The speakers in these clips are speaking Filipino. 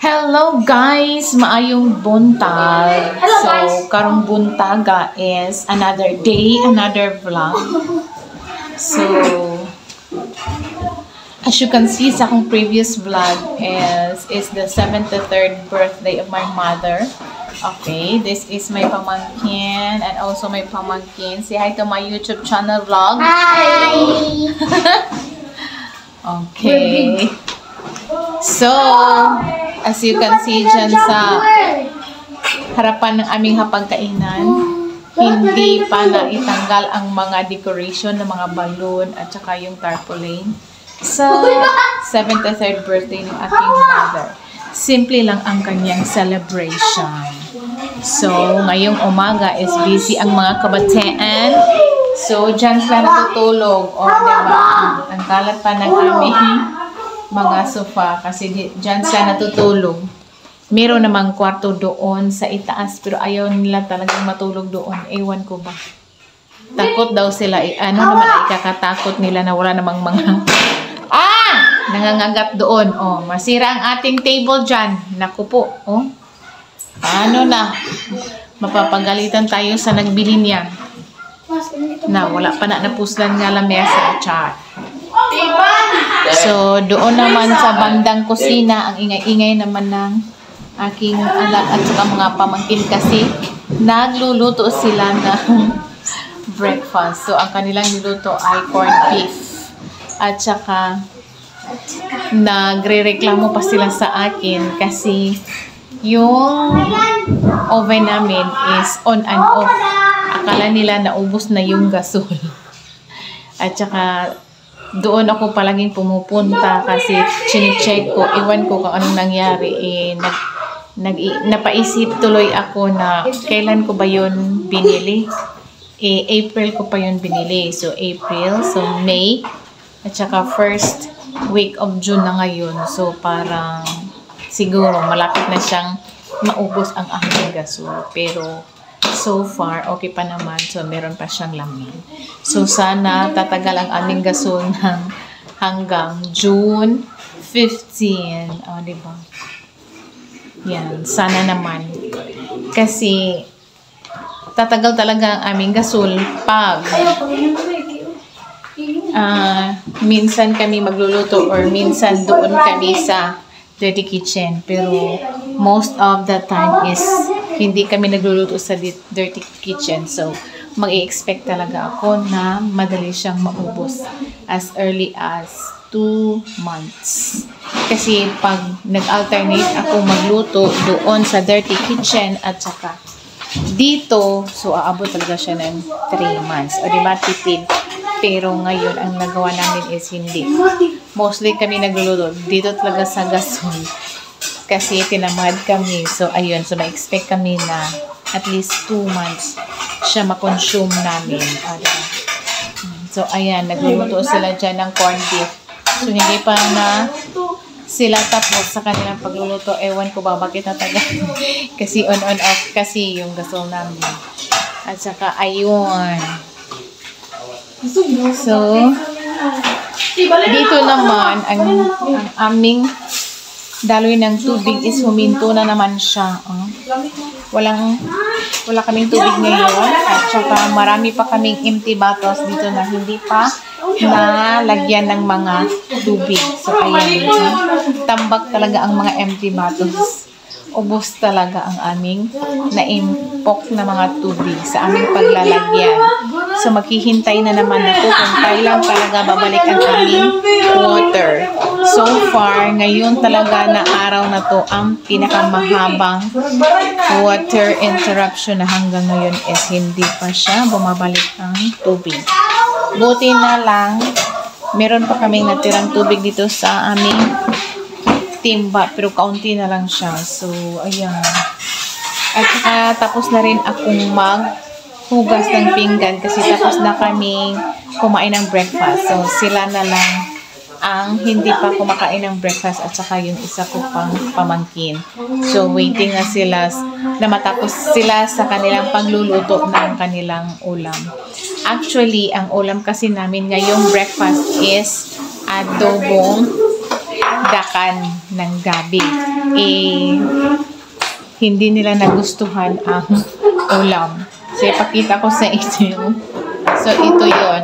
Hello guys! Maayong buntag. So, karong buntaga is another day, another vlog. So, as you can see sa akong previous vlog is the 73rd birthday of my mother. Okay, this is my pamangkin and also my pamangkin. Say hi to my YouTube channel vlog. Hi! Okay. So, as you can see dyan sa harapan ng aming hapagkainan, hindi pa naitanggal ang mga decoration ng mga balloon at saka yung tarpaulin sa 73rd birthday ng aking mother. Simple lang ang kanyang celebration. So, ngayong umaga is busy ang mga kabataan. So, dyan sila natutulog. O, diba? Ang kalat pa ng aming mga sofa kasi dyan sila natutulog. Meron namang kwarto doon sa itaas pero ayaw nila talagang matulog doon. Ewan ko ba. Takot daw sila. Ano naman ay ikakatakot nila na wala namang mga nangangagat doon. Oh, masira ang ating table dyan. Naku po. Oh. Ano na? Mapapagalitan tayo sa nagbili niya. Na wala pa na napuslan nga lamesa. Char. So, doon naman sa bandang kusina, ang ingay-ingay naman ng aking anak at saka mga pamangkin kasi nagluluto sila ng breakfast. So, ang kanilang niluto ay corned beef. At saka, nagre-reklamo pa sila sa akin kasi yung oven namin is on and off. Akala nila naubos na yung gasol. At saka, doon ako palaging pumupunta kasi chine-check ko, iwan ko kung anong nangyari. Napaisip tuloy ako na kailan ko ba yun binili. April ko pa yun binili. So, April, so May, at saka first week of June na ngayon. So, parang siguro malapit na siyang maubos ang aking gasol. Pero, so far, okay pa naman. So, meron pa siyang lamin. So, sana tatagal ang aming gasol ng hanggang June 15. O, diba? Yan. Sana naman. Kasi, tatagal talaga ang aming gasol pag minsan kami magluluto or minsan doon kami sa dirty kitchen. Pero, most of the time is hindi kami nagluluto sa dirty kitchen. So, mag-i-expect talaga ako na madali siyang maubos as early as 2 months. Kasi pag nag-alternate ako magluto doon sa dirty kitchen at saka dito, so aabot talaga siya ng 3 months. O diba, tipid. Pero ngayon, ang nagawa namin is hindi. Mostly kami nagluluto dito talaga sa gasol. Kasi tinamad kami. So, ayun. So, ma-expect kami na at least 2 months siya ma-consume namin. So, ayan. Nagluluto sila dyan ng corned beef. So, hindi pa na sila tapos sa kanilang pagluluto. Ewan ko ba bakit natagal. Kasi on-off kasi yung gasol namin. At saka, ayun. So, dito naman, ang aming daloy ng tubig is huminto na naman siya. Wala kaming tubig ngayon. At saka marami pa kaming empty bottles dito na hindi pa nalagyan ng mga tubig. So, ayan. Tambak talaga ang mga empty bottles. Ubos talaga ang aming naimpok na mga tubig sa aming paglalagyan. So, maghihintay na naman ako kung kailan talaga babalik ang aming water. So far, ngayon talaga na araw na to ang pinakamahabang water interruption na hanggang ngayon is hindi pa siya bumabalik ang tubig. Buti na lang, meron pa kaming natirang tubig dito sa aming timba, pero kaunti na lang siya. So, ayan. At saka, tapos na rin akong maghugas ng pinggan kasi tapos na kaming kumain ng breakfast. So, sila na lang ang hindi pa kumakain ng breakfast at saka yung isa ko pang pamangkin. So, waiting na sila na matapos sila sa kanilang pagluluto ng kanilang ulam. Actually, ang ulam kasi namin ngayong breakfast is adobong dakan ng gabi. Hindi nila nagustuhan ang ulam. So, ipakita ko sa inyo. So, ito yun.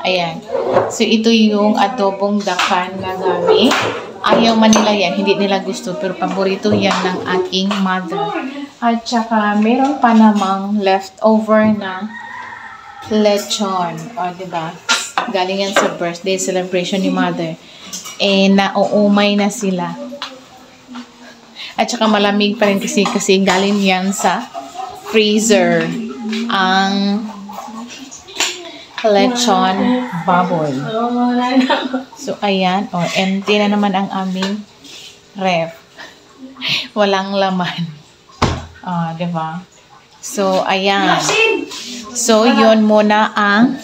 Ayan. So, ito yung adobong dakan na gabi. Ayaw man nila yan. Hindi nila gusto. Pero paborito yan ng aking mother. At saka, meron pa namang leftover na lechon. O, diba? Galing yan sa birthday celebration ni mother. Nauumay na sila. At saka malamig pa rin kasi galing yan sa freezer. Ang lechon baboy. So, ayan. Empty na naman ang aming ref. Walang laman. Diba? So, ayan. So, yun muna ang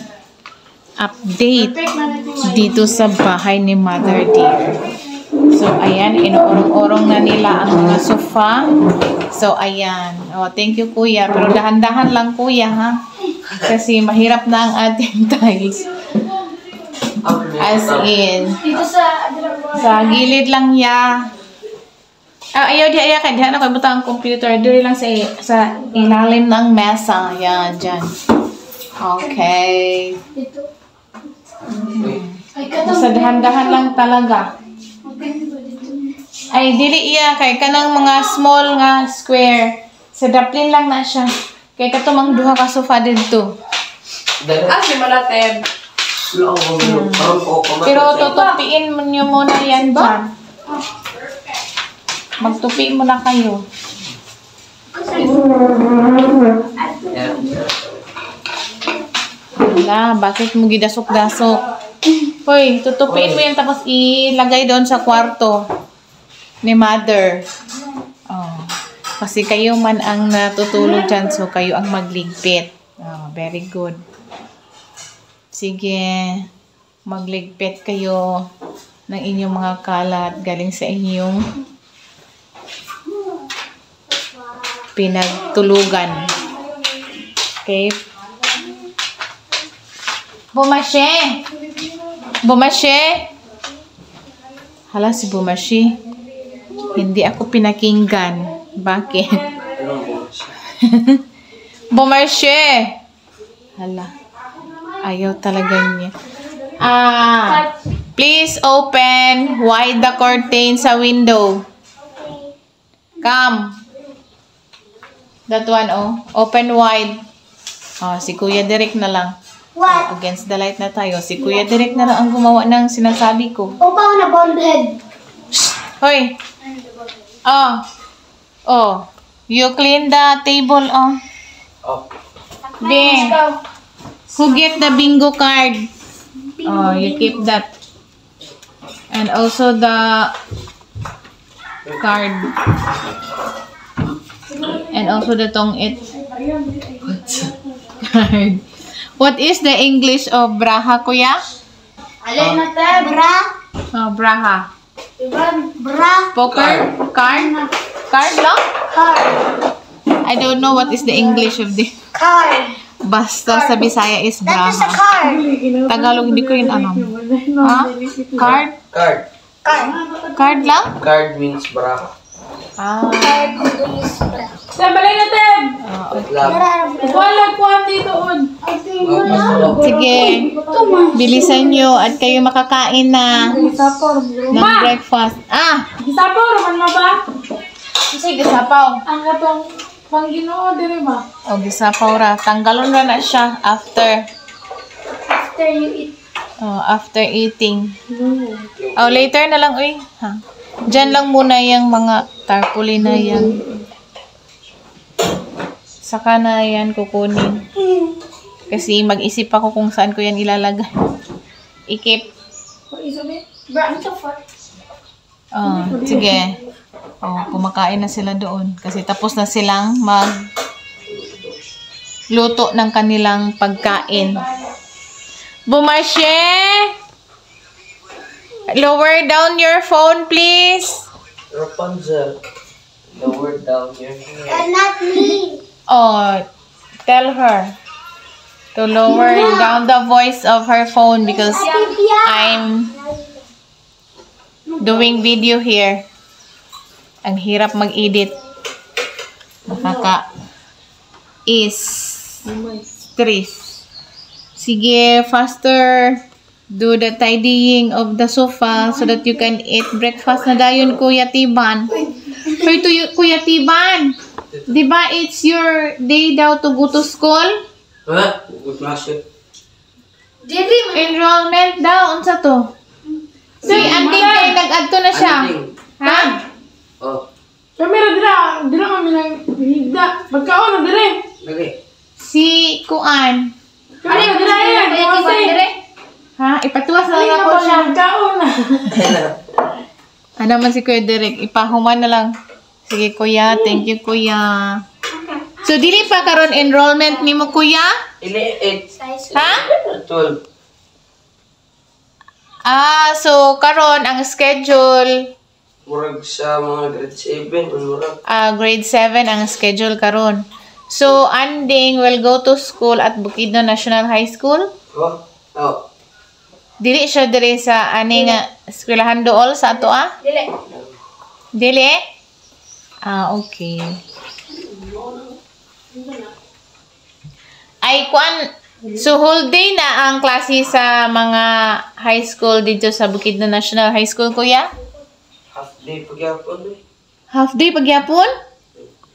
update dito sa bahay ni Mother Dear. So, ayan. Inuurong-urong na nila ang mga sofa. So, ayan. Thank you, Kuya. Pero dahan-dahan lang, Kuya, ha? Kasi mahirap na ang ating tiles. As in. Sa gilid lang ya. Ayaw di ayakan. Diyan ako ibutang ang computer. Dito lang sa ilalim ng mesa. Yan, dyan. Okay. Sa dahan-dahan lang talaga. Ay, dili iya. Kay kanang mga small nga square. Sa daplin lang na siya. Kay katumang duha ka sofa dito. Si Malateb. Pero tutupiin mo nyo muna yan dyan. Magtupi muna kayo. Wala, bakit mo gidasok-dasok? Hoy, tutupiin mo yan tapos ilagay doon sa kwarto ni Mother. Kasi kayo man ang natutulog dyan, so kayo ang magligpit. Very good. Sige, magligpit kayo ng inyong mga kalat galing sa inyong pinagtulugan. Okay? Bumashe! Bumashe! Hala, si Bumashe. Hindi ako pinakinggan. Bakit? Bumashe! Hala. Ayaw talaga niya. Please open wide the curtain sa window. Come. That one, open wide. Si Kuya Derek na lang. What? Against the light na tayo. Si Kuya Derek na lang ang gumawa ng sinasabi ko. Upaw na bald head. Hoy. You clean the table, Bing. Who get the bingo card? You keep that. And also the card. And also the tong-it card. What is the English of braha, Kuya? Alay na te, bra. Braha. Bra. Poker? Card? Card lang? Card. I don't know what is the English of the... Card. Basta sa Bisaya is That is a braha. card. Tagalog hindi ko yun alam. Card? Card. Card. Card lang? Card means braha. Card is bra. Balay na, Teb! Wala ko dito on. Sige. Bilisan nyo at kayo makakain na ng breakfast. Gisapaw, roman mo ba? Sige, sapaw. Ang katong pangginoo, dire ba? Gisapaw ra. Tanggalon ra na siya after. After you eat. After eating. Later na lang, uy. Diyan lang muna yung mga tarpaulin na yan. Saka na yan kukunin. Kasi mag-isip ako kung saan ko yan ilalagay. Ikip. Sige. Kumakain na sila doon. Kasi tapos na silang luto ng kanilang pagkain. Bumashe! Lower down your phone, please. Rapunzel. Lower down your hair. Not me. Tell her to lower down the voice of her phone because doing video here. Ang hirap mag-edit. Is stress. Sige, faster. Do the tidying of the sofa so that you can eat breakfast na dayon, Kuya Tiban. Hoy, Kuya Tiban. Diba it's your day daw to go to school? Ha? Magmasyo. Enrollment daw. Unsa to? Si Anding kay nag-adto na siya. Ha? Oh. Kamera dira kami nang higda. Pagkaon na dire. Lagi. Si Kuan. Kamera dira. Ha? Ipatuwas na lang Ako ako siya. Pagkaon na. Ano man si Kuya Derek? Ipahuman na lang. Sige, Kuya. Thank you, Kuya. So, dili pa karon enrollment ni mo, Kuya? Ili 8. Ha? 12. So, karon ang schedule, Murag sa mga grade 7. Murag. grade 7 ang schedule karon. So, Anding will go to school at Bukidnon National High School. Oh. Oh. Dili siya dire sa ani nga eskwelahan dool sa ato Dili? Okay. Ay, kuan, so whole day na ang klase sa mga high school dito sa Bukidnon National High School, Kuya? Half day pagyapon. Half day pagyapon?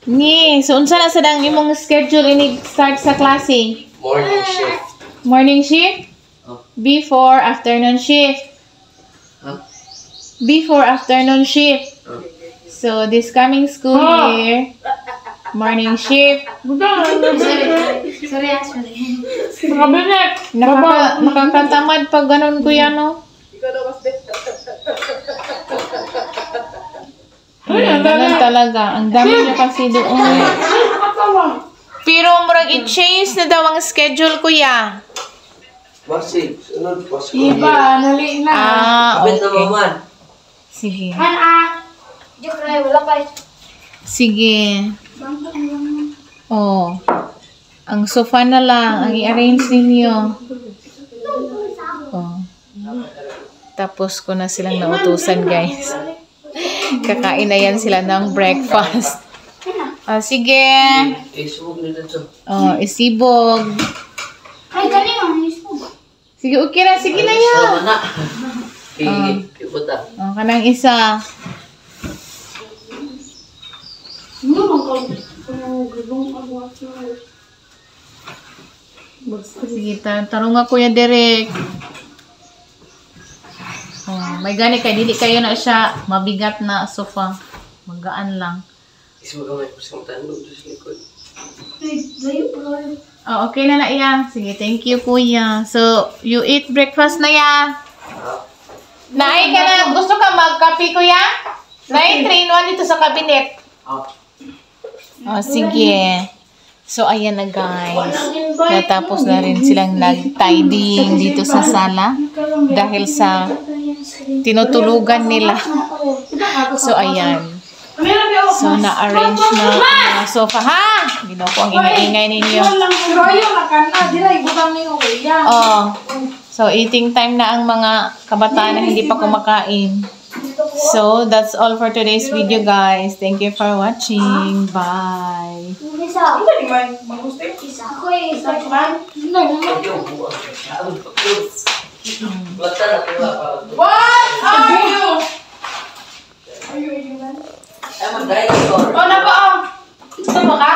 Ni, so unsa na sadang imong schedule ini start sa klase? Morning shift. Morning shift? Oh. Before afternoon shift. Huh? Before afternoon shift. Oh. So this coming school year, morning shift. Sorry. Kabinet. Nakakatamad pag ganun, Kuya, no? Ganun talaga. Ang dami niya kasi doon. Pero murag i-change na daw ang schedule, Kuya. Marcy, sunod pa sa Iba, nali na. Abit na Okay. maman. Sige. Joke na, wala pa. Sige. Oh. Ang sofa na lang. Ang i-arrange ninyo. Oh. Tapos ko na silang nautusan, guys. Kakain na yan sila ng breakfast. Sige. Isubog nila to. Oh, isibog. Ay, kanina, mismo. Sige, okay na. Sige na yan. Sama na. Kibuta. Oh, kanang isa. Sige, tarong nga, Kuya Derek. Oh, may gani kay dili kayo na siya mabigat na sofa. Magaan lang. Isubog ang may pusang tandog sa likod. Oh, okay na na iya. Sige, thank you, Kuya. So, you eat breakfast na ya. Naay ka na. Gusto ka magkape, Kuya? Naay, 3-in-1 dito sa cabinet. Oh, sige. So, ayan na, guys. Natapos na rin silang nag-tidying dito sa sala dahil sa tinutulugan nila. So, ayan. So, na-arrange na ang sofa. Ha! Ginawa ko ang ingay-ingay ninyo. Oh. So, eating time na ang mga kabataan na hindi pa kumakain. So, that's all for today's video, guys. Thank you for watching. Bye. Isa. Isa. Ako eh, isa. Bata na pala. What are you? Ay, mag-dinosaur. Oh, nako. Gusto mo ka?